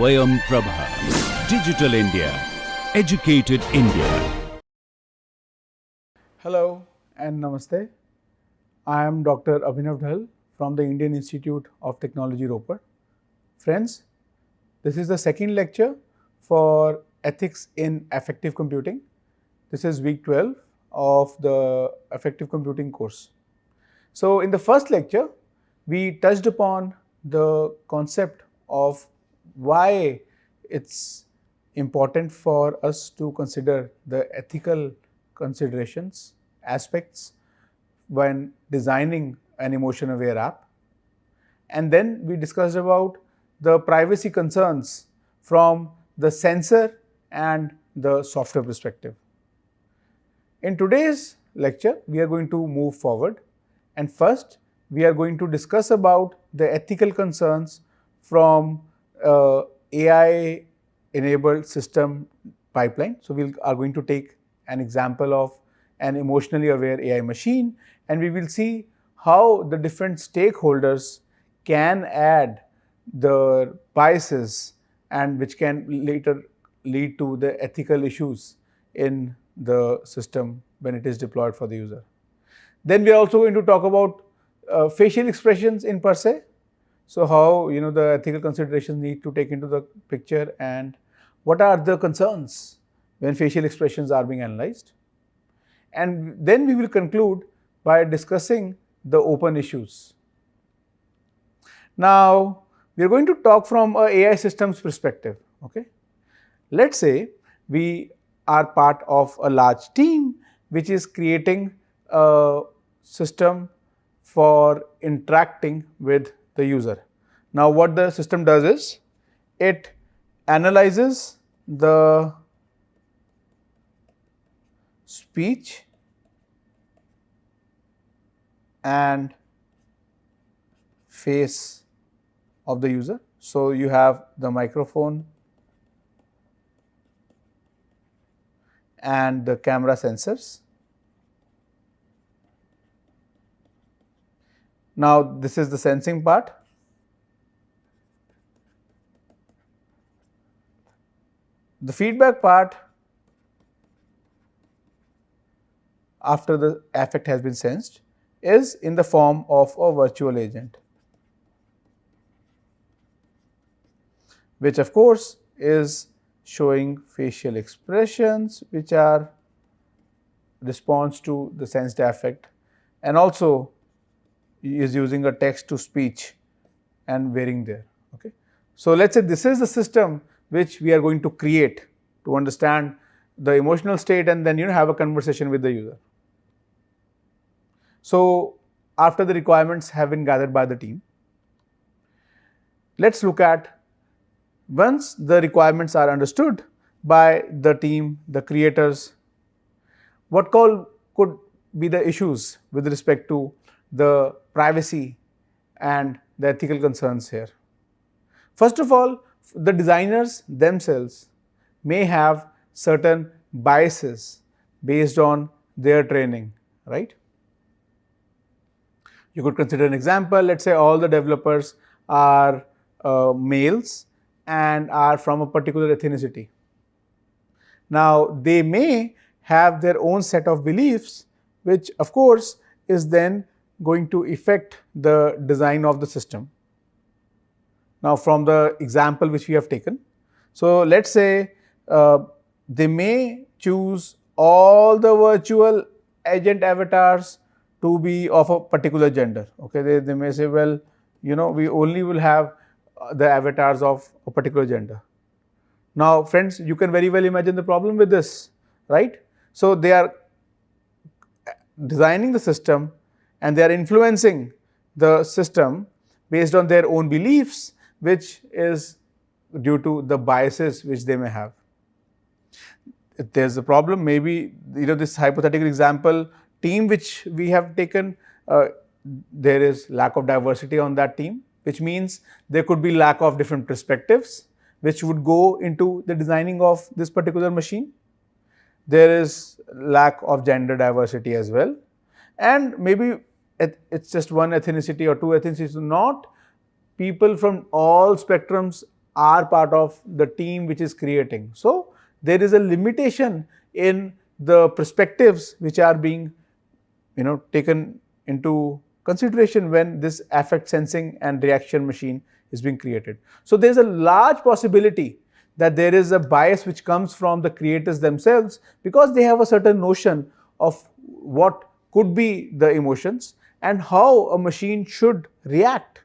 Swayam Prabha. Digital India. Educated India. Hello and Namaste. I am Dr. Abhinav Dhal from the Indian Institute of Technology, Ropar. Friends, this is the second lecture for Ethics in Affective Computing. This is week 12 of the Affective Computing course. So, in the first lecture, we touched upon the concept of why it's important for us to consider the ethical considerations, aspects when designing an emotion aware app. And then we discussed about the privacy concerns from the sensor and the software perspective. In today's lecture, we are going to move forward, and first we are going to discuss about the ethical concerns from AI enabled system pipeline. So, we are going to take an example of an emotionally aware AI machine, and we will see how the different stakeholders can add the biases and which can later lead to the ethical issues in the system when it is deployed for the user. Then we are also going to talk about facial expressions in per se. So, how the ethical considerations need to take into the picture and what are the concerns when facial expressions are being analyzed. And then we will conclude by discussing the open issues. Now, we are going to talk from a AI systems perspective. Okay, let's say we are part of a large team which is creating a system for interacting with the user. Now, what the system does is it analyzes the speech and face of the user. So, you have the microphone and the camera sensors. Now, this is the sensing part. The feedback part, after the affect has been sensed, is in the form of a virtual agent, which of course is showing facial expressions which are response to the sensed affect, and also is using a text to speech and varying there. Okay. So, let us say this is the system which we are going to create to understand the emotional state and then have a conversation with the user. So, after the requirements have been gathered by the team, let us look at, once the requirements are understood by the team, the creators, what could be the issues with respect to the privacy and the ethical concerns here. First of all, the designers themselves may have certain biases based on their training, right? You could consider an example, let us say all the developers are males and are from a particular ethnicity. Now, they may have their own set of beliefs, which of course is then going to affect the design of the system. Now, from the example which we have taken, so let us say they may choose all the virtual agent avatars to be of a particular gender. Okay, they may say, well, we only will have the avatars of a particular gender. Now, friends, you can very well imagine the problem with this, right? So, they are designing the system and they are influencing the system based on their own beliefs, which is due to the biases which they may have. If there is a problem, maybe this hypothetical example team which we have taken, there is lack of diversity on that team, which means there could be lack of different perspectives which would go into the designing of this particular machine. There is lack of gender diversity as well, and maybe it's just one ethnicity or two ethnicities, not people from all spectrums are part of the team which is creating. So there is a limitation in the perspectives which are being taken into consideration when this affect sensing and reaction machine is being created. So there is a large possibility that there is a bias which comes from the creators themselves, because they have a certain notion of what could be the emotions and how a machine should react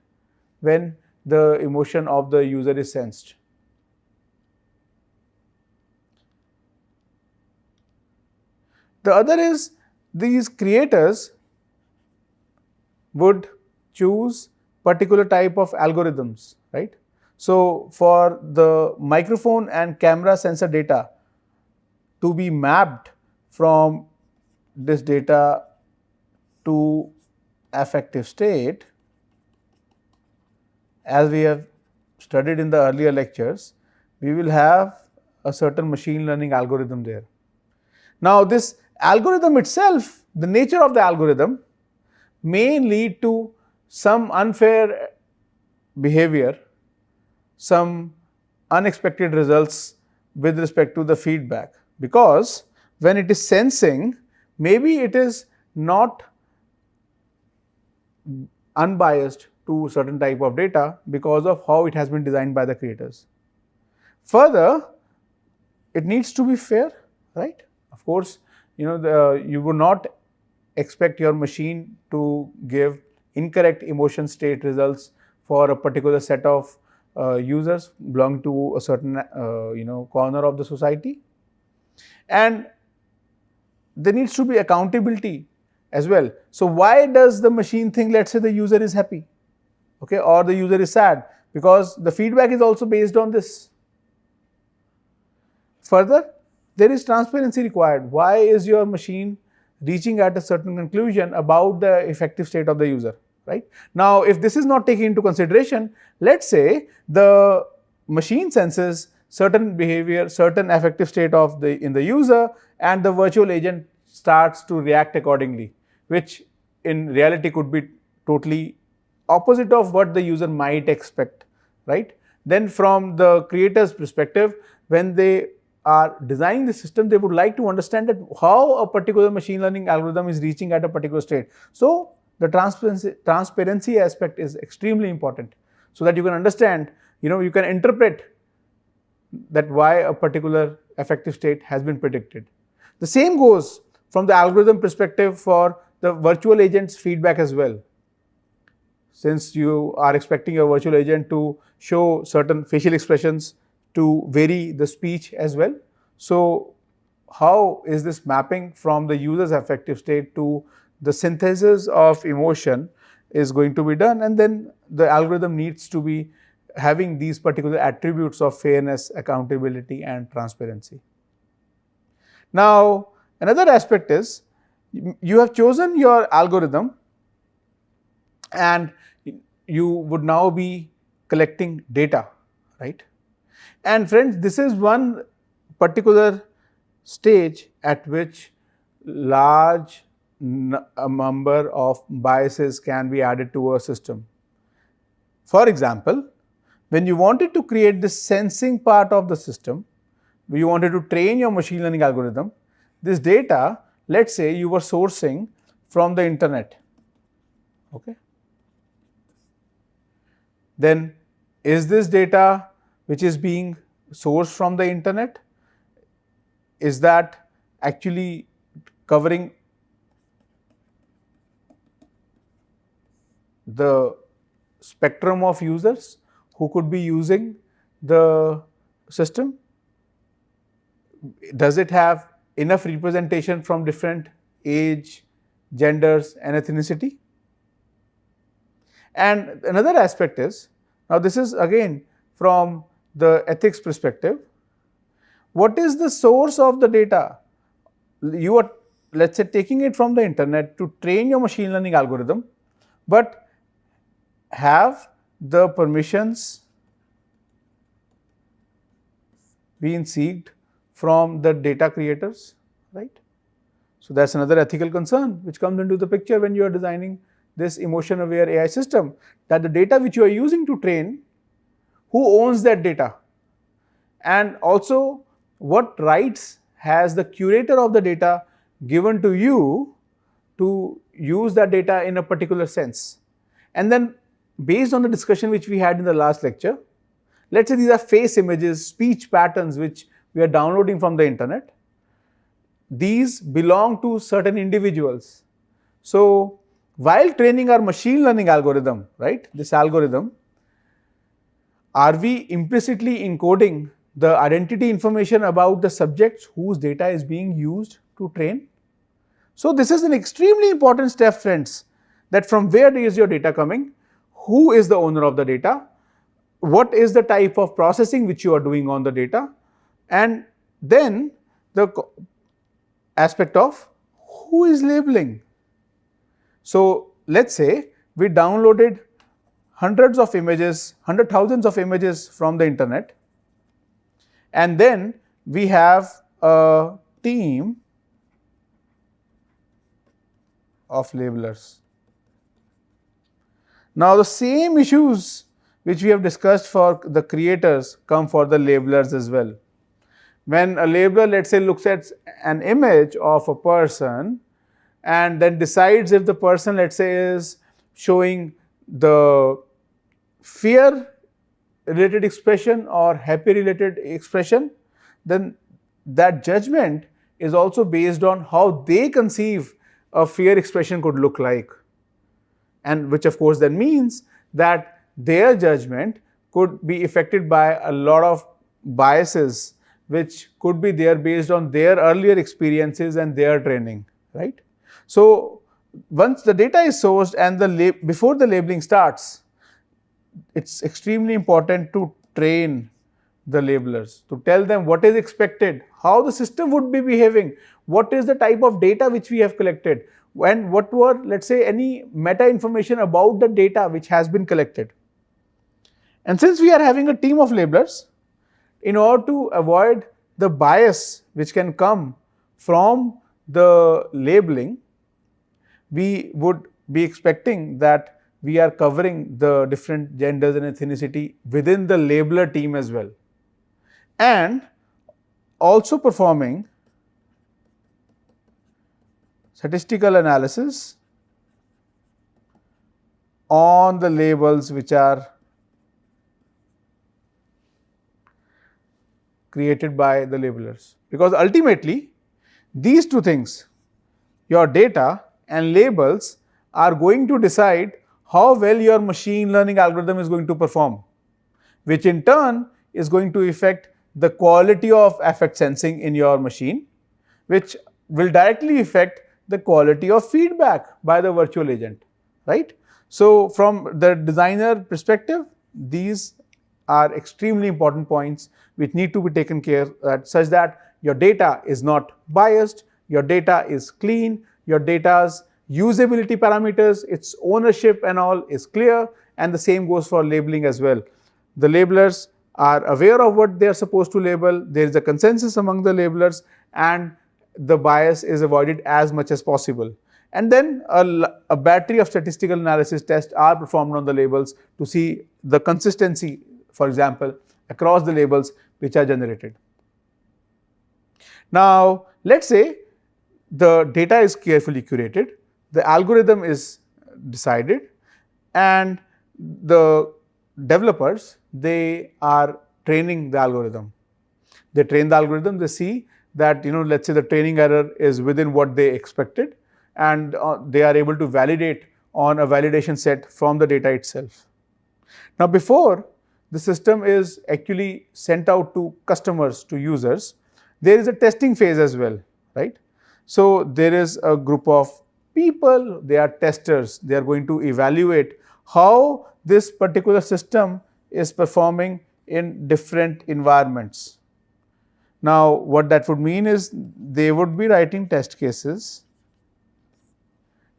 when the emotion of the user is sensed. The other is, these creators would choose particular type of algorithms, right? So for the microphone and camera sensor data to be mapped from this data to affective state, as we have studied in the earlier lectures, we will have a certain machine learning algorithm there. Now this algorithm itself, the nature of the algorithm may lead to some unfair behavior, some unexpected results with respect to the feedback, because when it is sensing, maybe it is not unbiased to certain type of data because of how it has been designed by the creators. Further, it needs to be fair, right? Of course, you would not expect your machine to give incorrect emotion state results for a particular set of users belonging to a certain corner of the society. And there needs to be accountability as well. So why does the machine think, let's say, the user is happy, okay, or the user is sad? Because the feedback is also based on this. Further, there is transparency required. Why is your machine reaching at a certain conclusion about the effective state of the user, right? Now, if this is not taken into consideration, let's say the machine senses certain behavior, certain affective state of in the user, and the virtual agent starts to react accordingly, which in reality could be totally opposite of what the user might expect, right? Then from the creator's perspective, when they are designing the system, they would like to understand that how a particular machine learning algorithm is reaching at a particular state. So the transparency aspect is extremely important, so that you can understand, you can interpret that why a particular affective state has been predicted. The same goes from the algorithm perspective for the virtual agent's feedback as well. Since you are expecting your virtual agent to show certain facial expressions, to vary the speech as well. So how is this mapping from the user's affective state to the synthesis of emotion is going to be done, and then the algorithm needs to be having these particular attributes of fairness, accountability, and transparency. Now, another aspect is, you have chosen your algorithm and you would now be collecting data, right? And friends, this is one particular stage at which large number of biases can be added to a system. For example, when you wanted to create the sensing part of the system, you wanted to train your machine learning algorithm, this data, let's say you were sourcing from the internet, okay? Then is this data which is being sourced from the internet, is that actually covering the spectrum of users who could be using the system? Does it have enough representation from different age, genders, and ethnicity? And another aspect is, now this is again from the ethics perspective, what is the source of the data? You are, let's say, taking it from the internet to train your machine learning algorithm, but have the permissions been seeked from the data creators, right? So that's another ethical concern which comes into the picture when you are designing this emotion aware AI system, that the data which you are using to train, who owns that data, and also what rights has the curator of the data given to you to use that data in a particular sense. And then based on the discussion which we had in the last lecture, let's say these are face images, speech patterns which we are downloading from the internet. These belong to certain individuals. So while training our machine learning algorithm, right, this algorithm, are we implicitly encoding the identity information about the subjects whose data is being used to train? So this is an extremely important step, friends, that from where is your data coming, who is the owner of the data, what is the type of processing which you are doing on the data, and then the aspect of who is labeling. So let's say we downloaded hundreds of images, thousands of images from the internet, and then we have a team of labelers. Now the same issues which we have discussed for the creators come for the labelers as well. When a labeler, let's say, looks at an image of a person and then decides if the person, let's say, is showing the fear related expression or happy related expression, then that judgment is also based on how they conceive a fear expression could look like, and which of course then means that their judgment could be affected by a lot of biases which could be there based on their earlier experiences and their training, right? So once the data is sourced and before the labeling starts, it's extremely important to train the labelers, to tell them what is expected, how the system would be behaving, what is the type of data which we have collected, and what were, let's say, any meta information about the data which has been collected. And since we are having a team of labelers, in order to avoid the bias which can come from the labeling, we would be expecting that we are covering the different genders and ethnicity within the labeler team as well, and also performing statistical analysis on the labels which are created by the labelers, because ultimately these two things, your data and labels, are going to decide how well your machine learning algorithm is going to perform, which in turn is going to affect the quality of affect sensing in your machine, which will directly affect the quality of feedback by the virtual agent, right? So from the designer perspective, these are extremely important points which need to be taken care of, such that your data is not biased, your data is clean, your data's usability parameters, its ownership and all is clear, and the same goes for labeling as well. The labelers are aware of what they are supposed to label, there is a consensus among the labelers, and the bias is avoided as much as possible. And then a battery of statistical analysis tests are performed on the labels to see the consistency, for example, across the labels which are generated. Now, let's say the data is carefully curated, the algorithm is decided, and the developers, they are training the algorithm. They train the algorithm, they see that, let's say the training error is within what they expected, and they are able to validate on a validation set from the data itself. Now, before the system is actually sent out to customers, to users, there is a testing phase as well, right? So there is a group of people, they are testers, they are going to evaluate how this particular system is performing in different environments. Now, what that would mean is they would be writing test cases.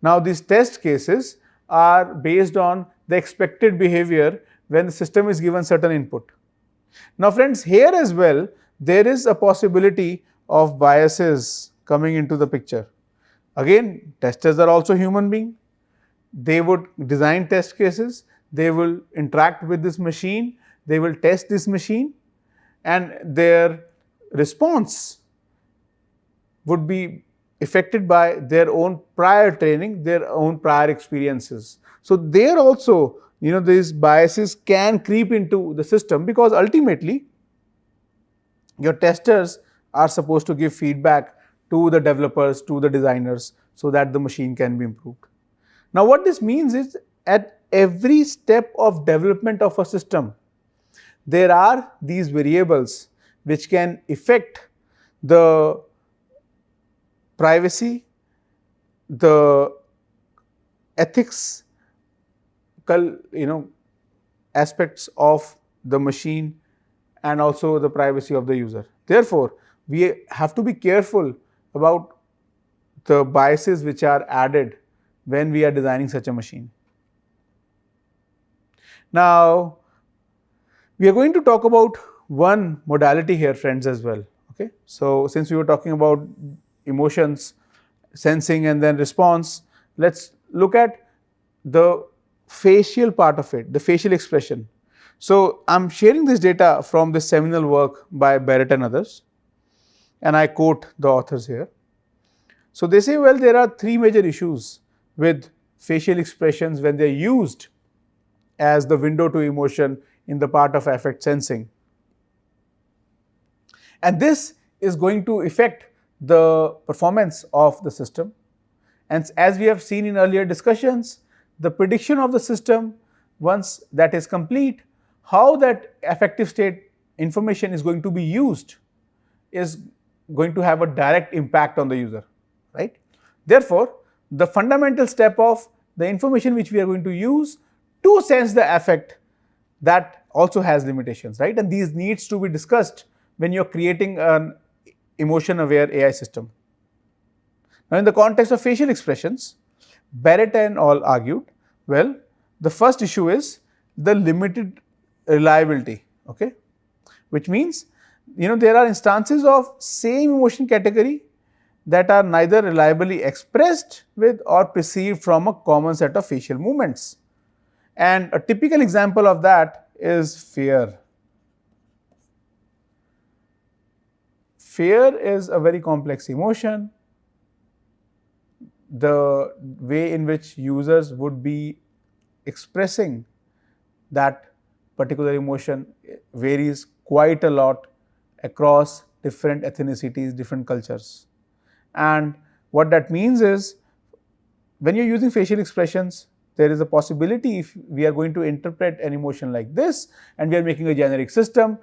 Now, these test cases are based on the expected behavior when the system is given certain input. Now, friends, here as well, there is a possibility of biases coming into the picture. Again, testers are also human beings. They would design test cases, they will interact with this machine, they will test this machine, and their response would be affected by their own prior training, their own prior experiences. So there also, these biases can creep into the system, because ultimately your testers are supposed to give feedback to the developers, to the designers, so that the machine can be improved. Now what this means is, at every step of development of a system, there are these variables which can affect the privacy, the ethics, aspects of the machine, and also the privacy of the user. Therefore, we have to be careful about the biases which are added when we are designing such a machine. Now, we are going to talk about one modality here, friends, as well. Okay. So, since we were talking about emotions, sensing, and then response, let's look at the facial part of it, the facial expression. So, I am sharing this data from this seminal work by Barrett and others, and I quote the authors here. So, they say, well, there are three major issues with facial expressions when they are used as the window to emotion in the part of affect sensing. And this is going to affect the performance of the system. And as we have seen in earlier discussions, the prediction of the system, once that is complete, how that affective state information is going to be used is going to have a direct impact on the user, right? Therefore, the fundamental step of the information which we are going to use to sense the affect, that also has limitations, right? And these needs to be discussed when you are creating an emotion aware AI system. Now, in the context of facial expressions, Barrett and all argued, well, the first issue is the limited reliability, okay, which means there are instances of same emotion category that are neither reliably expressed with or perceived from a common set of facial movements. And a typical example of that is fear. Fear is a very complex emotion. The way in which users would be expressing that particular emotion varies quite a lot across different ethnicities, different cultures. And what that means is, when you are using facial expressions, there is a possibility, if we are going to interpret an emotion like this and we are making a generic system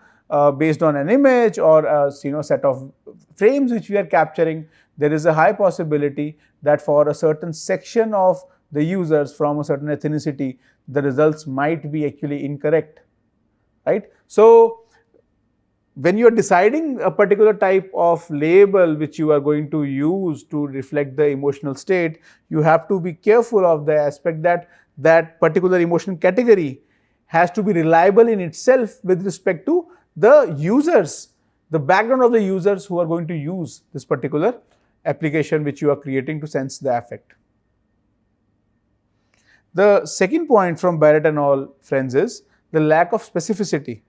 based on an image or a set of frames which we are capturing, there is a high possibility that for a certain section of the users from a certain ethnicity, the results might be actually incorrect, right? So, when you are deciding a particular type of label which you are going to use to reflect the emotional state, you have to be careful of the aspect that that particular emotion category has to be reliable in itself with respect to the users, the background of the users who are going to use this particular application which you are creating to sense the affect. The second point from Barrett and all, friends, is the lack of specificity,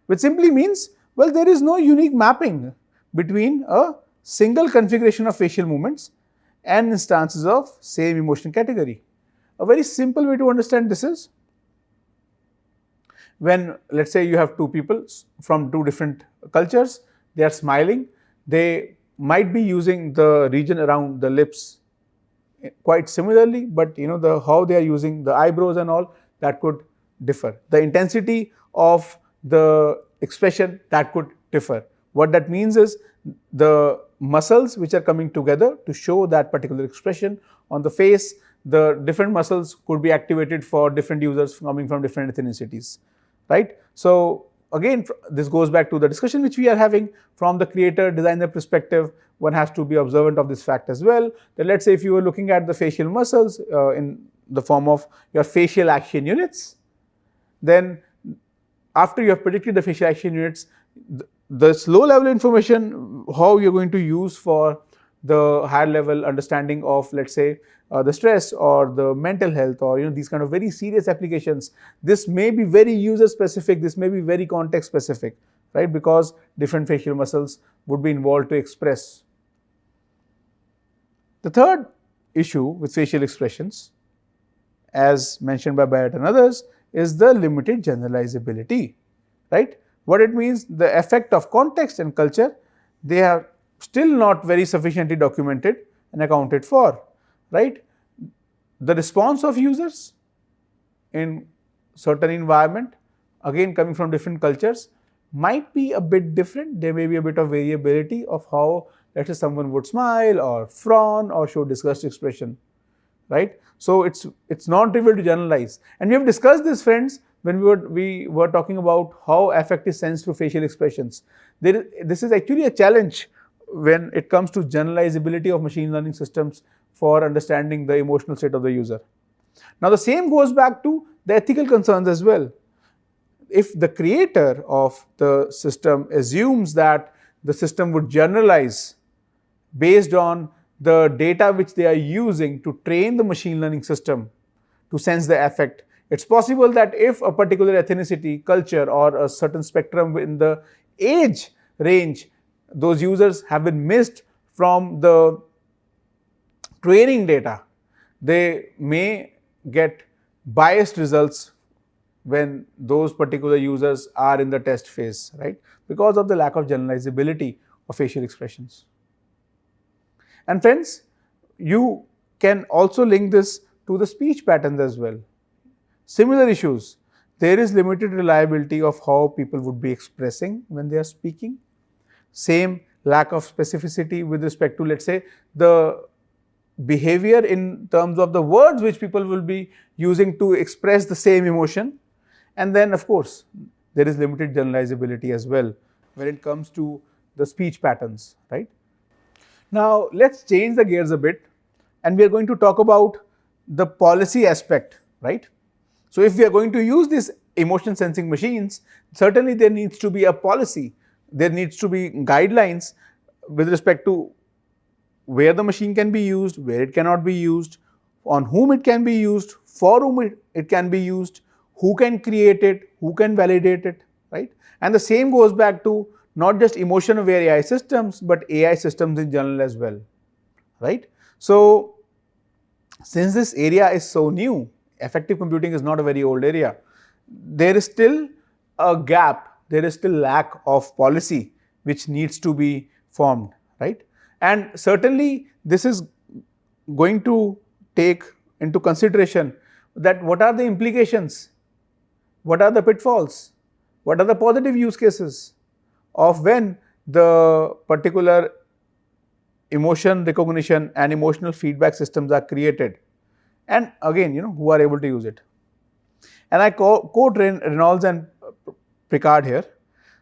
which simply means, well, there is no unique mapping between a single configuration of facial movements and instances of same emotion category. A very simple way to understand this is, when, let's say, you have two people from two different cultures, they are smiling, they might be using the region around the lips quite similarly, but how they are using the eyebrows and all, that could differ. The intensity of the expression, that could differ. What that means is, the muscles which are coming together to show that particular expression on the face, the different muscles could be activated for different users coming from different ethnicities, right? So, again, this goes back to the discussion which we are having from the creator designer perspective. One has to be observant of this fact as well, that let's say if you were looking at the facial muscles in the form of your facial action units, then after you have predicted the facial action units, this low level information how you are going to use for the higher level understanding of, let's say, the stress or the mental health, or these kind of very serious applications. This may be very user specific, this may be very context specific, right? Because different facial muscles would be involved to express. The third issue with facial expressions, as mentioned by Bayat and others, is the limited generalizability, right? What it means, the effect of context and culture, they are still not very sufficiently documented and accounted for, right? The response of users in certain environment, again coming from different cultures, might be a bit different. There may be a bit of variability of how, let's say, someone would smile or frown or show disgust expression, right? So it's not trivial to generalize, and we have discussed this, friends, when we were talking about how affect is sensed through facial expressions. This is actually a challenge when it comes to generalizability of machine learning systems for understanding the emotional state of the user. Now, the same goes back to the ethical concerns as well. If the creator of the system assumes that the system would generalize based on the data which they are using to train the machine learning system to sense the affect, it's possible that if a particular ethnicity, culture, or a certain spectrum in the age range, those users have been missed from the training data, they may get biased results when those particular users are in the test phase, right? Because of the lack of generalizability of facial expressions. And friends, you can also link this to the speech patterns as well. Similar issues. There is limited reliability of how people would be expressing when they are speaking. Same lack of specificity with respect to, let's say, the behavior in terms of the words which people will be using to express the same emotion. And then, of course, there is limited generalizability as well when it comes to the speech patterns, right? Now, let's change the gears a bit, and we are going to talk about the policy aspect, right? So, if we are going to use these emotion sensing machines, certainly there needs to be a policy. There needs to be guidelines with respect to where the machine can be used, where it cannot be used, on whom it can be used, for whom it can be used, who can create it, who can validate it, right? And the same goes back to not just emotion aware AI systems, but AI systems in general as well, right? So, since this area is so new, affective computing is not a very old area, there is still a gap, there is still lack of policy which needs to be formed, right? And certainly this is going to take into consideration that what are the implications, what are the pitfalls, what are the positive use cases of when the particular emotion recognition and emotional feedback systems are created, and again, who are able to use it. And I quote Reynolds and Picard here.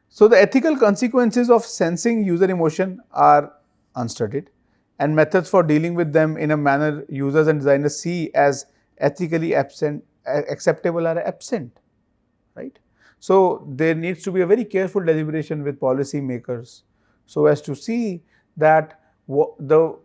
So, the ethical consequences of sensing user emotion are unstudied, and methods for dealing with them in a manner users and designers see as ethically acceptable are absent, right? So, there needs to be a very careful deliberation with policy makers so as to see that the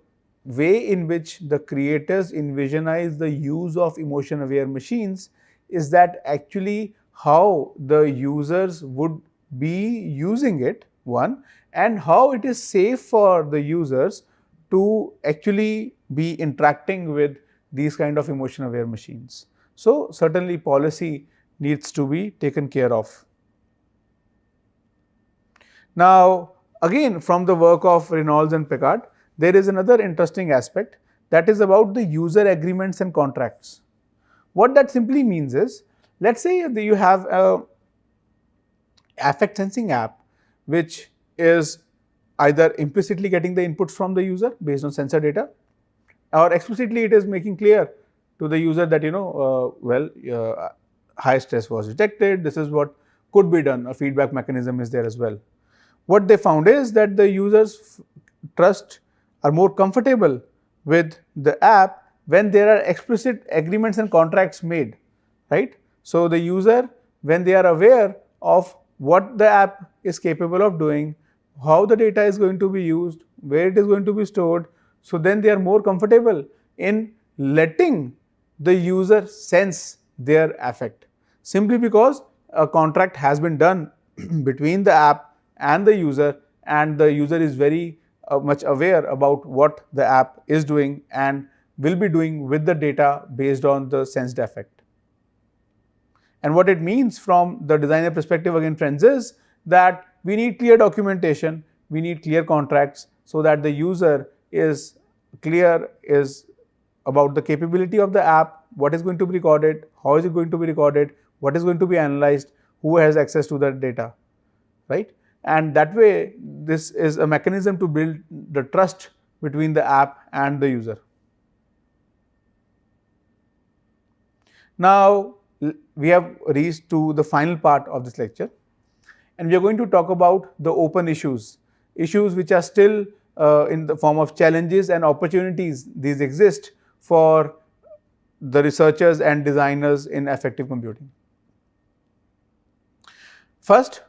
way in which the creators envisionized the use of emotion aware machines is that actually how the users would be using it, one, and how it is safe for the users to actually be interacting with these kind of emotion aware machines. So, certainly policy needs to be taken care of. Now, again from the work of Reynolds and Picard, there is another interesting aspect, that is about the user agreements and contracts. What that simply means is, let's say that you have a affect sensing app which is either implicitly getting the inputs from the user based on sensor data, or explicitly it is making clear to the user that high stress was detected, this is what could be done, a feedback mechanism is there as well. What they found is that the users trust are more comfortable with the app when there are explicit agreements and contracts made, right? So, the user, when they are aware of what the app is capable of doing, how the data is going to be used, where it is going to be stored, So then they are more comfortable in letting the user sense their affect, simply because a contract has been done between the app and the user is very much aware about what the app is doing and will be doing with the data based on the sensed affect. And what it means from the designer perspective again, friends, is that we need clear documentation, we need clear contracts, so that the user is clear about the capability of the app, what is going to be recorded, how is it going to be recorded, what is going to be analyzed, who has access to that data, right? And that way, this is a mechanism to build the trust between the app and the user. Now, we have reached to the final part of this lecture, and we are going to talk about the open issues which are still in the form of challenges and opportunities. These exist for the researchers and designers in affective computing. First,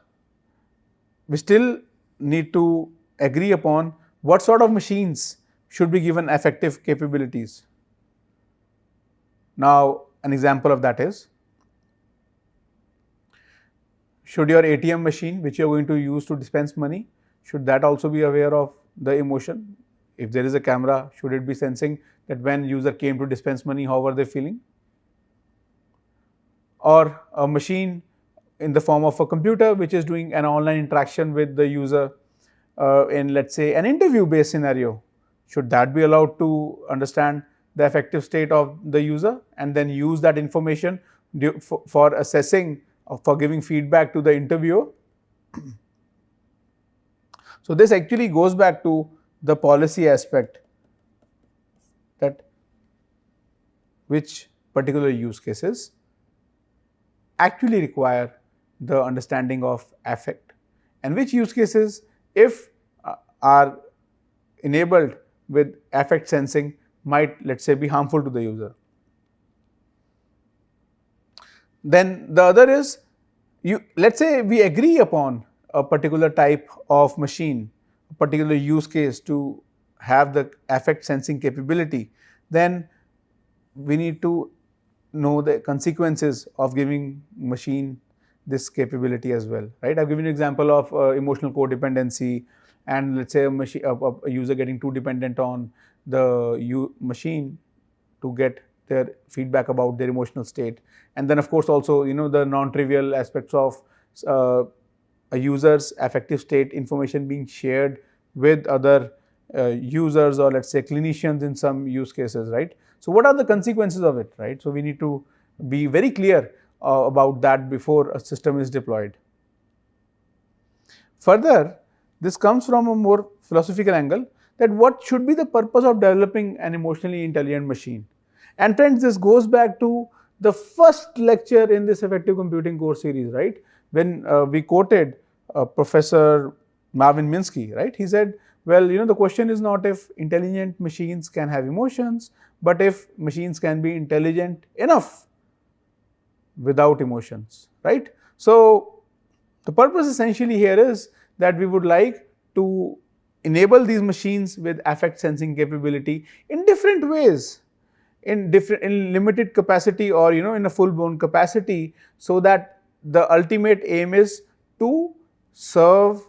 we still need to agree upon what sort of machines should be given affective capabilities. Now, an example of that is, should your ATM machine, which you are going to use to dispense money, should that also be aware of the emotion? If there is a camera, should it be sensing that when user came to dispense money, how were they feeling? Or a machine in the form of a computer which is doing an online interaction with the user in, let's say, an interview based scenario, should that be allowed to understand the affective state of the user and then use that information for assessing or for giving feedback to the interviewer? So this actually goes back to the policy aspect, that which particular use cases actually require the understanding of affect, and which use cases, if are enabled with affect sensing, might, let's say, be harmful to the user. Then the other is, let's say we agree upon a particular type of machine, a particular use case to have the affect sensing capability, then we need to know the consequences of giving machine this capability as well, right? I've given you an example of emotional codependency, and let's say a user getting too dependent on the machine to get their feedback about their emotional state. And then of course also, the non-trivial aspects of a user's affective state information being shared with other users, or let's say clinicians in some use cases, right? So what are the consequences of it, right? So we need to be very clear about that before a system is deployed. Further, this comes from a more philosophical angle, that what should be the purpose of developing an emotionally intelligent machine. And friends, this goes back to the first lecture in this affective computing course series, right? When we quoted Professor Marvin Minsky, right? He said, well, the question is not if intelligent machines can have emotions, but if machines can be intelligent enough without emotions, right? So the purpose essentially here is that we would like to enable these machines with affect sensing capability in different ways, in limited capacity, or in a full blown capacity, so that the ultimate aim is to serve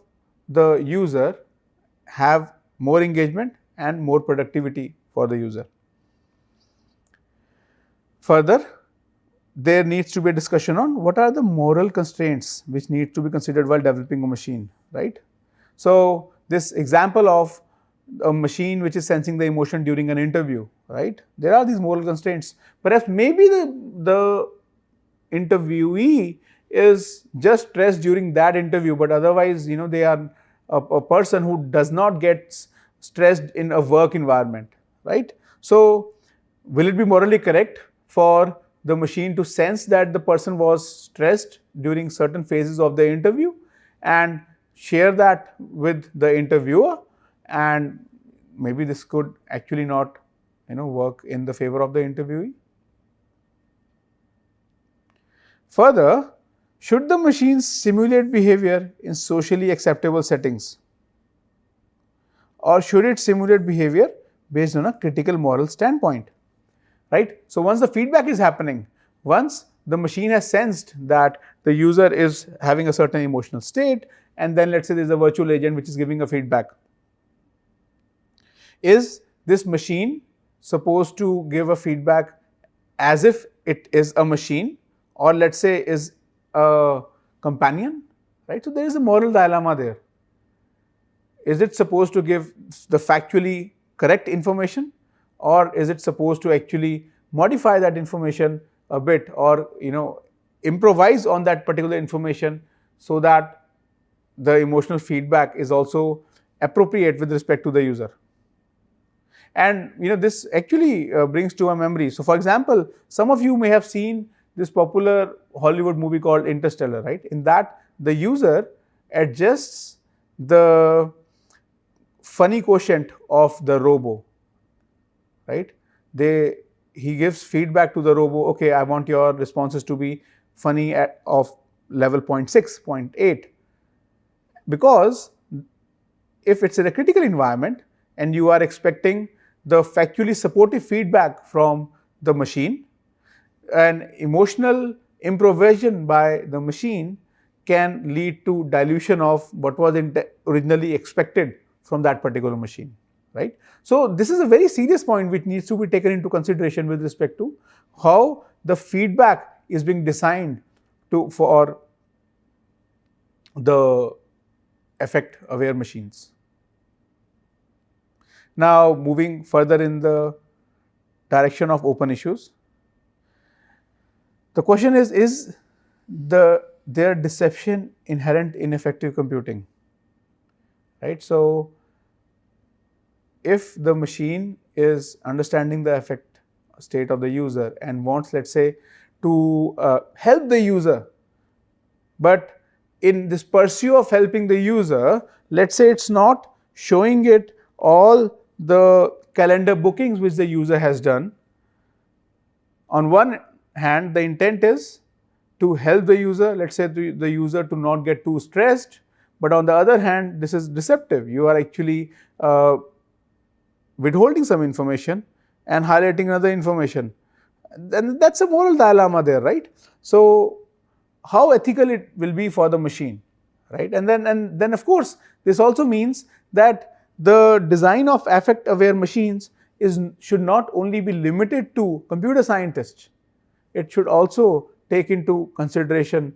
the user, have more engagement and more productivity for the user. Further, there needs to be a discussion on what are the moral constraints which need to be considered while developing a machine, right? So this example of a machine which is sensing the emotion during an interview, right? There are these moral constraints. Perhaps maybe the interviewee is just stressed during that interview, but otherwise, they are a person who does not get stressed in a work environment, right? So will it be morally correct for the machine to sense that the person was stressed during certain phases of the interview and share that with the interviewer? And maybe this could actually not work in the favor of the interviewee. Further, should the machines simulate behavior in socially acceptable settings, or should it simulate behavior based on a critical moral standpoint, right? So once the feedback is happening, once the machine has sensed that the user is having a certain emotional state, and then let's say there's a virtual agent which is giving a feedback. Is this machine supposed to give a feedback as if it is a machine, or let's say is a companion, right? So there is a moral dilemma there. Is it supposed to give the factually correct information, or is it supposed to actually modify that information a bit, or improvise on that particular information so that the emotional feedback is also appropriate with respect to the user? And this actually brings to a memory. So for example, some of you may have seen this popular Hollywood movie called Interstellar, right? In that, the user adjusts the funny quotient of the robo, right? He gives feedback to the robo, okay, I want your responses to be funny of level 0.6, 0.8, because if it's in a critical environment and you are expecting the factually supportive feedback from the machine, an emotional improvisation by the machine can lead to dilution of what was originally expected from that particular machine, right? So this is a very serious point which needs to be taken into consideration with respect to how the feedback is being designed for the affect-aware machines. Now, moving further in the direction of open issues, the question is their deception inherent in effective computing, right? So, if the machine is understanding the affect state of the user and wants, let's say, to help the user, but in this pursuit of helping the user, let's say it's not showing it all the calendar bookings which the user has done. On one hand, the intent is to help the user, let's say the user to not get too stressed, but on the other hand, this is deceptive. You are actually withholding some information and highlighting another information. Then that's a moral dilemma there, right? So how ethical it will be for the machine, right? And then of course, this also means that the design of affect-aware machines should not only be limited to computer scientists. It should also take into consideration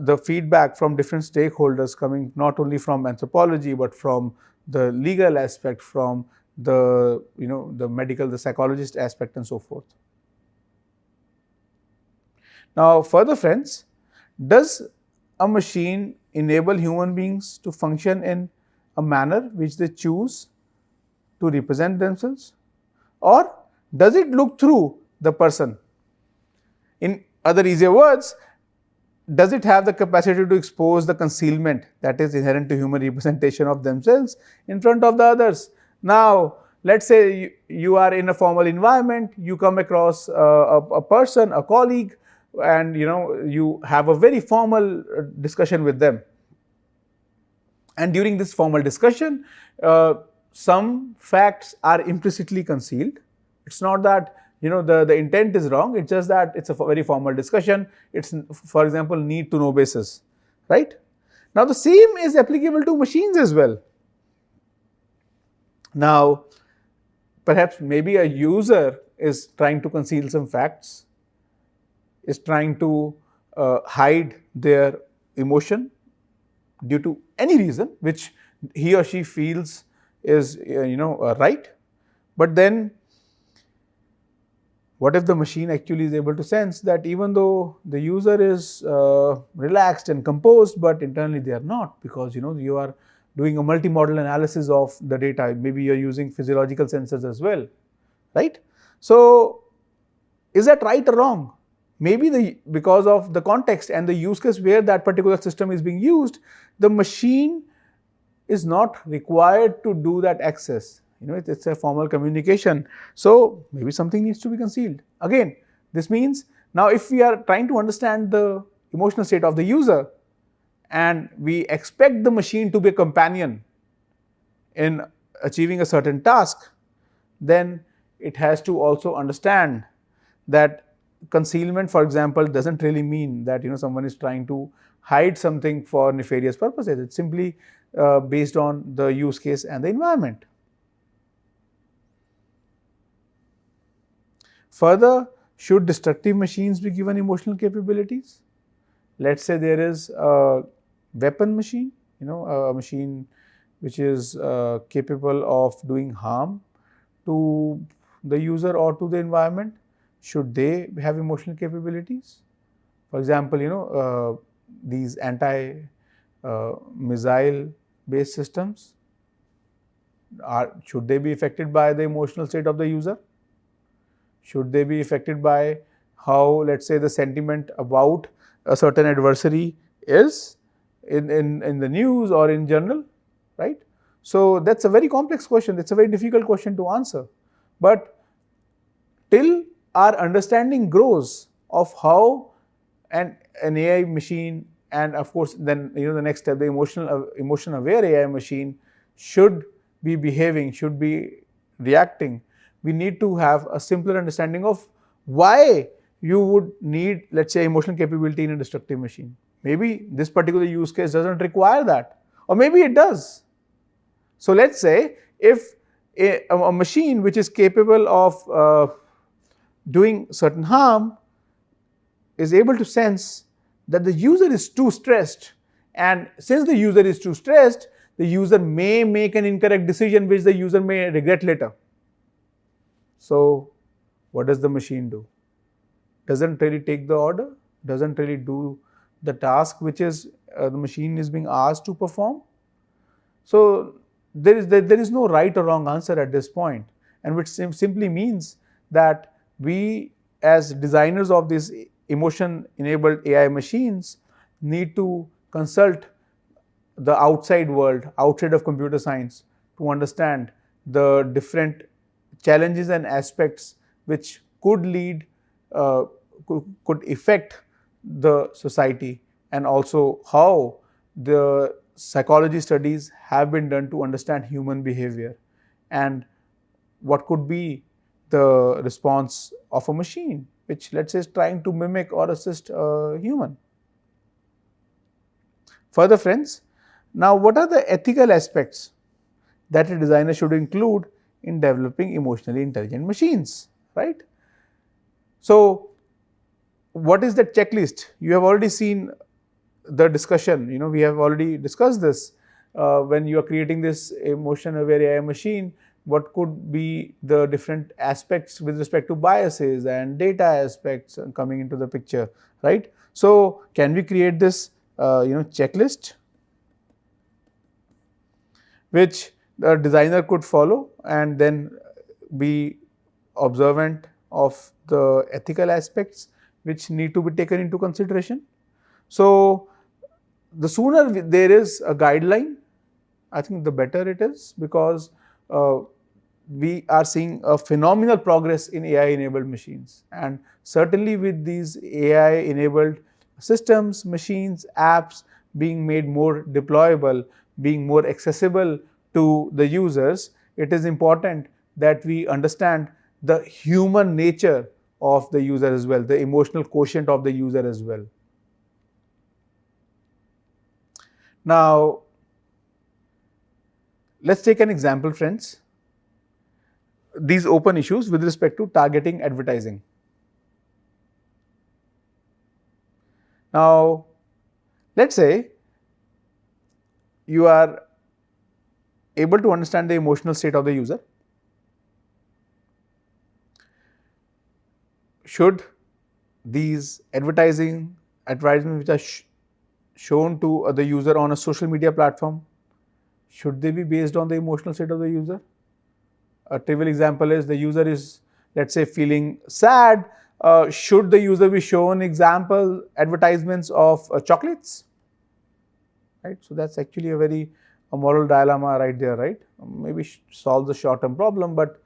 the feedback from different stakeholders coming not only from anthropology, but from the legal aspect, from the the medical, the psychologist aspect, and so forth. Now further, friends, does a machine enable human beings to function in a manner which they choose to represent themselves, or does it look through the person? In other easier words, does it have the capacity to expose the concealment that is inherent to human representation of themselves in front of the others? Now, let's say you are in a formal environment, you come across a person, a colleague, and you have a very formal discussion with them. And during this formal discussion, some facts are implicitly concealed. It's not that the intent is wrong, it's just that it's a very formal discussion. It's, for example, need to know basis, right? Now the same is applicable to machines as well. Now perhaps maybe a user is trying to conceal some facts, is trying to hide their emotion due to any reason which he or she feels is right. But then what if the machine actually is able to sense that even though the user is relaxed and composed, but internally they are not, because you are doing a multimodal analysis of the data. Maybe you are using physiological sensors as well, right? So is that right or wrong? Maybe because of the context and the use case where that particular system is being used, the machine is not required to do that access. It's a formal communication. So maybe something needs to be concealed. Again, this means now if we are trying to understand the emotional state of the user and we expect the machine to be a companion in achieving a certain task, then it has to also understand that concealment, for example, doesn't really mean that someone is trying to hide something for nefarious purposes. It's simply based on the use case and the environment. Further, should destructive machines be given emotional capabilities? Let's say there is a weapon machine, a machine which is capable of doing harm to the user or to the environment. Should they have emotional capabilities? For example, these anti-missile based systems, should they be affected by the emotional state of the user? Should they be affected by how, let's say, the sentiment about a certain adversary is in the news or in general, right? So that's a very complex question. It's a very difficult question to answer. But till our understanding grows of how an AI machine, and of course then the next step, the emotion aware AI machine should be behaving, should be reacting, we need to have a simpler understanding of why you would need, let's say, emotional capability in a destructive machine. Maybe this particular use case doesn't require that, or maybe it does. So let's say if a machine which is capable of doing certain harm is able to sense that the user is too stressed, and since the user is too stressed, the user may make an incorrect decision which the user may regret later. So what does the machine do? Doesn't really take the order, doesn't really do the task which is the machine is being asked to perform. So there is no right or wrong answer at this point, and which simply means that we as designers of these emotion enabled AI machines need to consult the outside world, outside of computer science, to understand the different challenges and aspects which could lead, could affect the society, and also how the psychology studies have been done to understand human behavior and what could be the response of a machine which, let's say, is trying to mimic or assist a human. Further, friends, now what are the ethical aspects that a designer should include in developing emotionally intelligent machines, right? So what is the checklist? You have already seen the discussion, we have already discussed this. When you are creating this emotion aware AI machine, what could be the different aspects with respect to biases and data aspects coming into the picture, right? So can we create this checklist which the designer could follow and then be observant of the ethical aspects which need to be taken into consideration? So the sooner there is a guideline, I think the better it is, because we are seeing a phenomenal progress in AI enabled machines, and certainly with these AI enabled systems, machines, apps being made more deployable, being more accessible to the users, it is important that we understand the human nature of the user as well, the emotional quotient of the user as well. Now, let's take an example, friends. These open issues with respect to targeting advertising. Now, let's say you are able to understand the emotional state of the user. Should these advertisements which are shown to the user on a social media platform, should they be based on the emotional state of the user? A trivial example is the user is, let's say, feeling sad. Should the user be shown example advertisements of chocolates? Right. So that's actually a moral dilemma right there, right? Maybe solve the short-term problem, but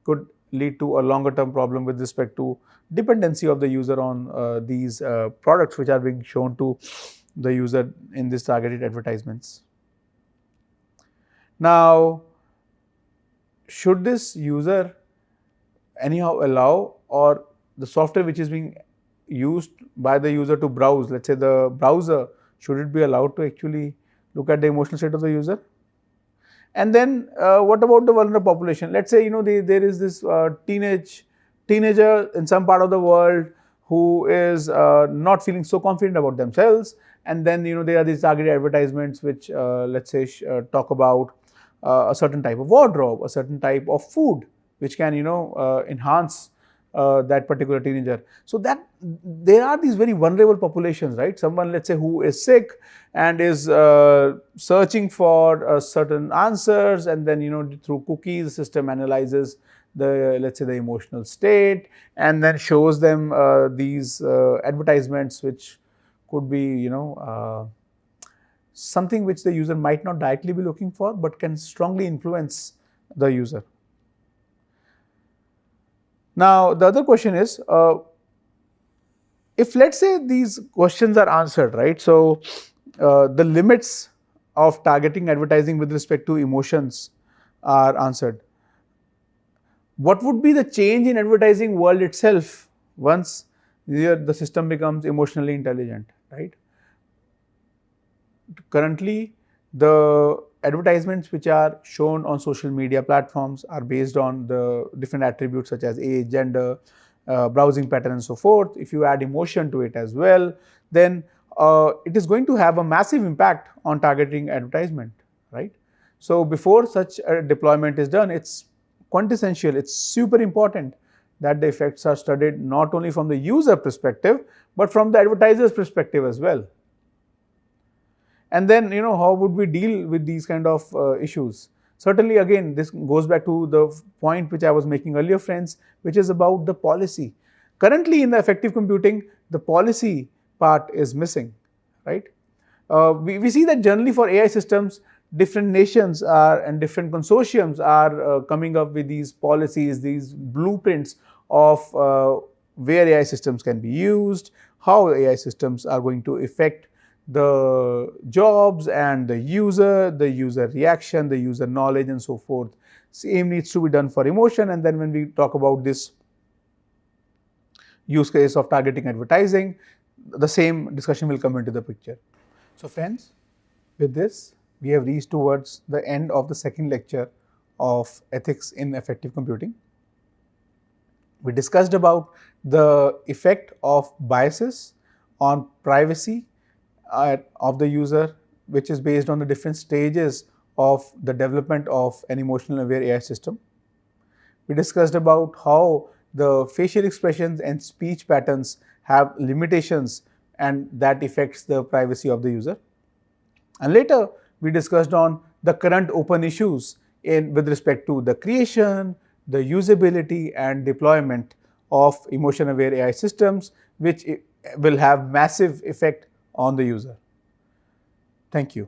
could lead to a longer-term problem with respect to dependency of the user on these products which are being shown to the user in these targeted advertisements. Now, should this user anyhow allow, or the software which is being used by the user to browse, let's say the browser, should it be allowed to actually look at the emotional state of the user? And then what about the vulnerable population? Let's say there is this teenager in some part of the world who is not feeling so confident about themselves, and then there are these targeted advertisements which let's say talk about a certain type of wardrobe, a certain type of food which can enhance that particular teenager. So that there are these very vulnerable populations, right? Someone, let's say, who is sick and is searching for certain answers, and then through cookies the system analyzes the, let's say, the emotional state, and then shows them these advertisements which could be something which the user might not directly be looking for, but can strongly influence the user. Now, the other question is, if let's say these questions are answered, right? So, the limits of targeting advertising with respect to emotions are answered. What would be the change in advertising world itself once the system becomes emotionally intelligent, right? Currently, the advertisements which are shown on social media platforms are based on the different attributes such as age, gender, browsing pattern and so forth. If you add emotion to it as well, then it is going to have a massive impact on targeting advertisement, right? So before such a deployment is done, it's quintessential, it's super important that the effects are studied not only from the user perspective, but from the advertiser's perspective as well. And then, how would we deal with these kind of issues? Certainly, again, this goes back to the point which I was making earlier, friends, which is about the policy. Currently, in the effective computing, the policy part is missing, right? We see that generally for AI systems, different nations are and different consortiums are coming up with these policies, these blueprints of where AI systems can be used, how AI systems are going to affect the jobs and the user reaction, the user knowledge and so forth. Same needs to be done for emotion, and then when we talk about this use case of targeting advertising, the same discussion will come into the picture. So friends, with this, we have reached towards the end of the second lecture of ethics in effective computing. We discussed about the effect of biases on privacy of the user, which is based on the different stages of the development of an emotional aware AI system. We discussed about how the facial expressions and speech patterns have limitations and that affects the privacy of the user. And later, we discussed on the current open issues with respect to the creation, the usability and deployment of emotion aware AI systems, which will have massive effect on the user. Thank you.